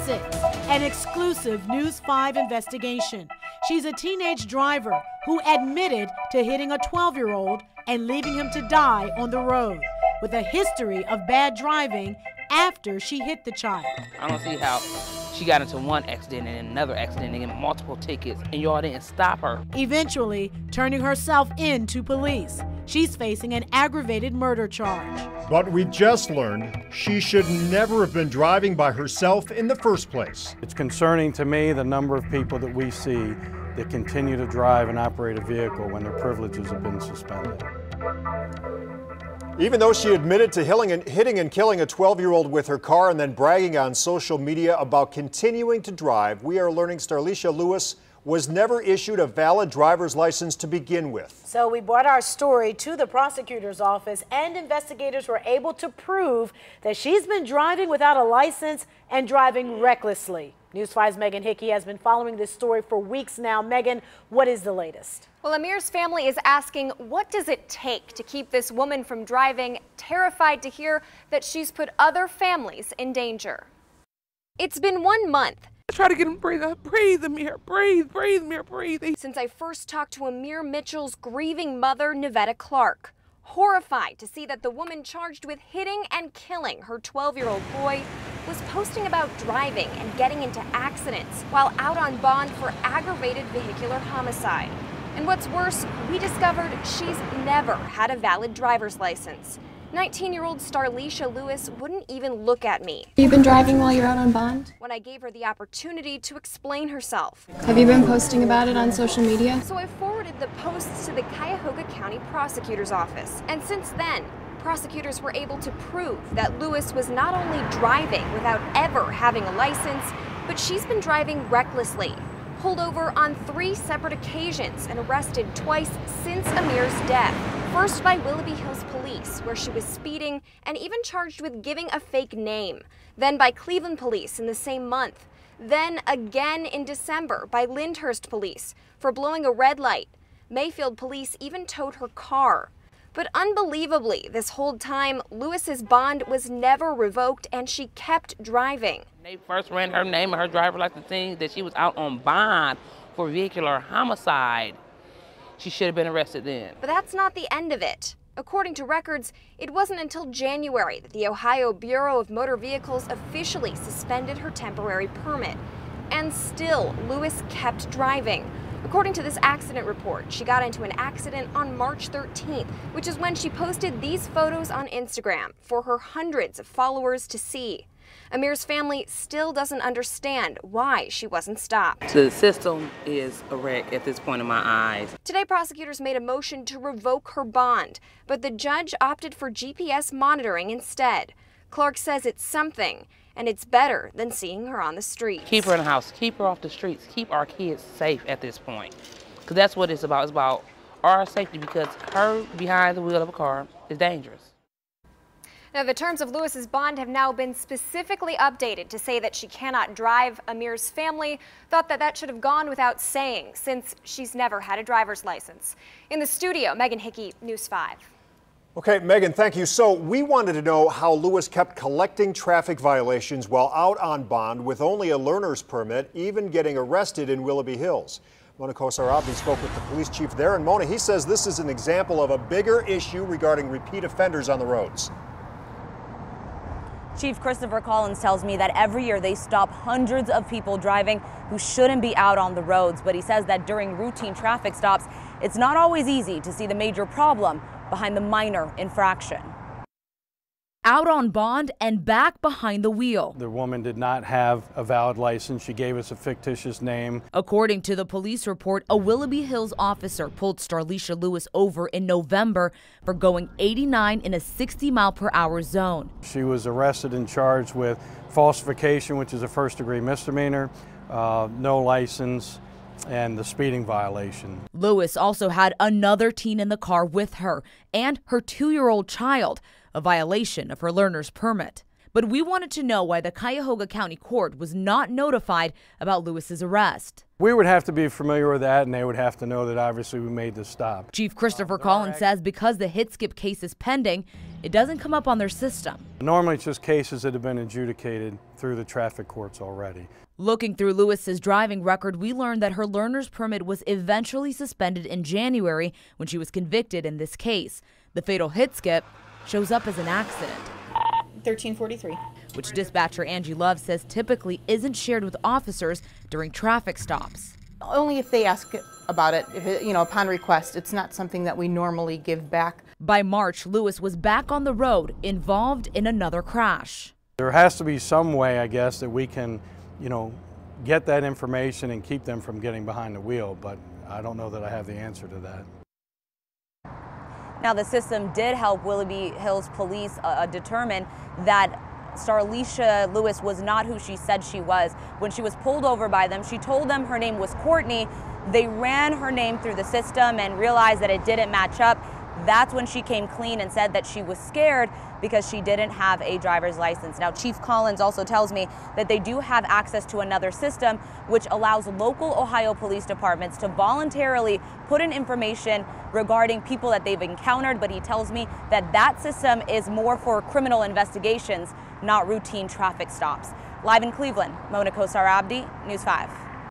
6, an exclusive News 5 investigation. She's a teenage driver who admitted to hitting a 12-year-old and leaving him to die on the road, with a history of bad driving after she hit the child. I don't see how she got into one accident and another accident and get multiple tickets, and y'all didn't stop her. Eventually turning herself in to police. She's facing an aggravated murder charge. But we just learned she should never have been driving by herself in the first place. It's concerning to me the number of people that we see that continue to drive and operate a vehicle when their privileges have been suspended. Even though she admitted to hitting and killing a 12-year-old with her car and then bragging on social media about continuing to drive, we are learning Starlisha Lewis was never issued a valid driver's license to begin with. So we brought our story to the prosecutor's office, and investigators were able to prove that she's been driving without a license and driving recklessly. News 5's Megan Hickey has been following this story for weeks now. Megan, what is the latest? Well, Amir's family is asking, what does it take to keep this woman from driving, terrified to hear that she's put other families in danger. It's been 1 month. I try to get him to breathe. Breathe, Amir. Breathe, Amir, breathe. Since I first talked to Amir Mitchell's grieving mother, Nevada Clark. Horrified to see that the woman charged with hitting and killing her 12-year-old boy was posting about driving and getting into accidents while out on bond for aggravated vehicular homicide. And what's worse, we discovered she's never had a valid driver's license. 19-year-old Starlisha Lewis wouldn't even look at me. You've been driving while you're out on bond? When I gave her the opportunity to explain herself. Have you been posting about it on social media? So I forwarded the posts to the Cuyahoga County Prosecutor's Office. And since then, prosecutors were able to prove that Lewis was not only driving without ever having a license, but she's been driving recklessly. Pulled over on 3 separate occasions and arrested twice since Amir's death. First by Willoughby Hills Police, where she was speeding and even charged with giving a fake name. Then by Cleveland Police in the same month. Then again in December by Lyndhurst Police for blowing a red light. Mayfield Police even towed her car. But unbelievably, this whole time, Lewis's bond was never revoked and she kept driving. They first ran her name and her driver's license saying that she was out on bond for vehicular homicide. She should have been arrested then. But that's not the end of it. According to records, it wasn't until January that the Ohio Bureau of Motor Vehicles officially suspended her temporary permit. And still, Lewis kept driving. According to this accident report, she got into an accident on March 13th, which is when she posted these photos on Instagram for her hundreds of followers to see. Amir's family still doesn't understand why she wasn't stopped. The system is a wreck at this point in my eyes. Today, prosecutors made a motion to revoke her bond, but the judge opted for GPS monitoring instead. Clark says it's something, and it's better than seeing her on the streets. Keep her in the house, keep her off the streets, keep our kids safe at this point. Because that's what it's about. It's about our safety, because her behind the wheel of a car is dangerous. Now, the terms of Lewis's bond have now been specifically updated to say that she cannot drive. Amir's family thought that that should have gone without saying, since she's never had a driver's license. In the studio, Megan Hickey, News 5. Okay, Megan, thank you. So we wanted to know how Lewis kept collecting traffic violations while out on bond with only a learner's permit, even getting arrested in Willoughby Hills. Mona Kosarabi spoke with the police chief there, and Mona, he says this is an example of a bigger issue regarding repeat offenders on the roads. Chief Christopher Collins tells me that every year they stop hundreds of people driving who shouldn't be out on the roads. But he says that during routine traffic stops, it's not always easy to see the major problem behind the minor infraction. Out on bond and back behind the wheel. The woman did not have a valid license. She gave us a fictitious name. According to the police report, a Willoughby Hills officer pulled Starlisha Lewis over in November for going 89 in a 60-mile-per-hour zone. She was arrested and charged with falsification, which is a first-degree misdemeanor, no license, and the speeding violation. Lewis also had another teen in the car with her and her 2-year-old child, a violation of her learner's permit. But we wanted to know why the Cuyahoga County Court was not notified about Lewis's arrest. We would have to be familiar with that, and they would have to know that obviously we made the stop. Chief Christopher Collins says because the hit-skip case is pending, it doesn't come up on their system. Normally it's just cases that have been adjudicated through the traffic courts already. Looking through Lewis's driving record, we learned that her learner's permit was eventually suspended in January when she was convicted in this case. The fatal hit-skip shows up as an accident. 1343. Which dispatcher Angie Love says typically isn't shared with officers during traffic stops. Only if they ask about it, upon request. It's not something that we normally give back. By March, Lewis was back on the road, involved in another crash. There has to be some way, I guess, that we can, get that information and keep them from getting behind the wheel, but I don't know that I have the answer to that. Now, the system did help Willoughby Hills police determine that Starlisha Lewis was not who she said she was. When she was pulled over by them, she told them her name was Courtney. They ran her name through the system and realized that it didn't match up. That's when she came clean and said that she was scared because she didn't have a driver's license. Now, Chief Collins also tells me that they do have access to another system which allows local Ohio police departments to voluntarily put in information regarding people that they've encountered, but he tells me that that system is more for criminal investigations, not routine traffic stops. Live in Cleveland, Mona Kosar Abdi, News 5.